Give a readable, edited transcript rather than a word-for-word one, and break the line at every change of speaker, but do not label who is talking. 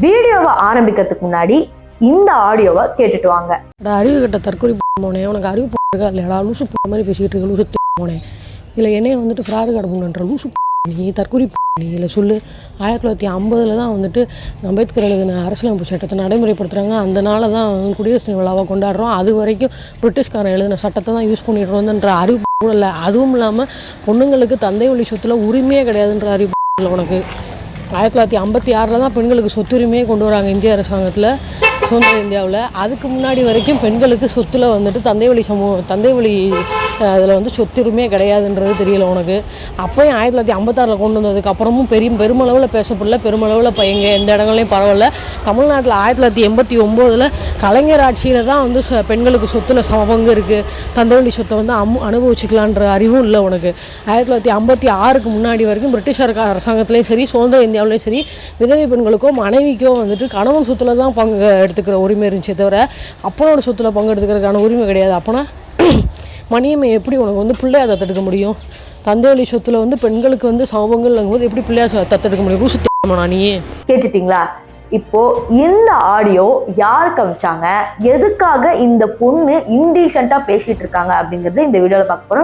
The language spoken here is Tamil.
வீடியோவை ஆரம்பிக்கிறதுக்கு முன்னாடி இந்த ஆடியோவை கேட்டுட்டு வாங்க.
அறிவு கட்ட தற்கொலை போனேன், உனக்கு அறிவு இருக்கா இல்லையா, லூசு மாதிரி பேசிக்கிட்டு இருக்க, லூசு போனேன். இல்லை என்னைய வந்துட்டு ஃப்ராடு கடப்புன்ற லூசு நீ தற்கொலை நீ இல்லை சொல்லு. 1950 தான் வந்துட்டு அம்பேத்கர் எழுதின அரசியலமைப்பு சட்டத்தை நடைமுறைப்படுத்துகிறாங்க. அந்த நாளை தான் குடியரசு தின விழாவை கொண்டாடுறோம். அது வரைக்கும் பிரிட்டிஷ்காரன் எழுதின சட்டத்தை தான் யூஸ் பண்ணிட்டு வந்தன்ற அறிவு இல்லை. அதுவும் இல்லாமல் பொண்ணுங்களுக்கு தந்தை வழி சொத்துல உரிமையே கிடையாதுன்ற அறிவு இல்லை உனக்கு. 1956 தான் பெண்களுக்கு சொத்துரிமையே கொண்டு வராங்க இந்திய அரசாங்கத்தில், சுதந்திர இந்தியாவில். அதுக்கு முன்னாடி வரைக்கும் பெண்களுக்கு சொத்தில் வந்துட்டு தந்தை வழி அதில் வந்து சொத்துரிமையே கிடையாதுன்றது தெரியல உனக்கு. அப்போயும் 1956 கொண்டு வந்ததுக்கு அப்புறமும் பெருமளவில் பேசப்படல, பெருமளவில் எங்கே எந்த இடங்களையும் பரவாயில்ல. தமிழ்நாட்டில் 1989 கலைஞர் ஆட்சியில் தான் வந்து பெண்களுக்கு சொத்தில் சமபங்கு இருக்குது, தந்தை வழி சொத்தை வந்து அனுபவிச்சுக்கலான்ற அறிவும் இல்லை உனக்கு. 1956க்கு முன்னாடி வரைக்கும் பிரிட்டிஷ் அரசாங்கத்துலேயும் சரி, சுதந்திர இந்தியாவிலையும் சரி, விதவை பெண்களுக்கோ மனைவிக்கோ வந்துட்டு கணவன் சொத்தில் தான் பங்கு எடுத்துக்கிற உரிமை இருந்துச்சே தவிர அப்பனோட சொத்தில் பங்கு எடுத்துக்கிறதுக்கான உரிமை கிடையாது. அப்போனா மணியம்மை எப்படி உனக்கு வந்து பிள்ளையா தத்தெடுக்க முடியும்? தந்தை வழி சொத்துல வந்து பெண்களுக்கு வந்து சமபங்குங்கும் போது எப்படி பிள்ளையா தத்தெடுக்க முடியும்? ரூசுத்தமானா நீ
கேட்டுட்டீங்களா? இப்போ இந்த ஆடியோ யாருக்கு அனுப்பிச்சாங்க, எதுக்காக இந்த பொண்ணு இன்டீசென்ட்டா பேசிட்டு இருக்காங்க அப்படிங்கிறது இந்த வீடியோல பார்க்க போறோம்.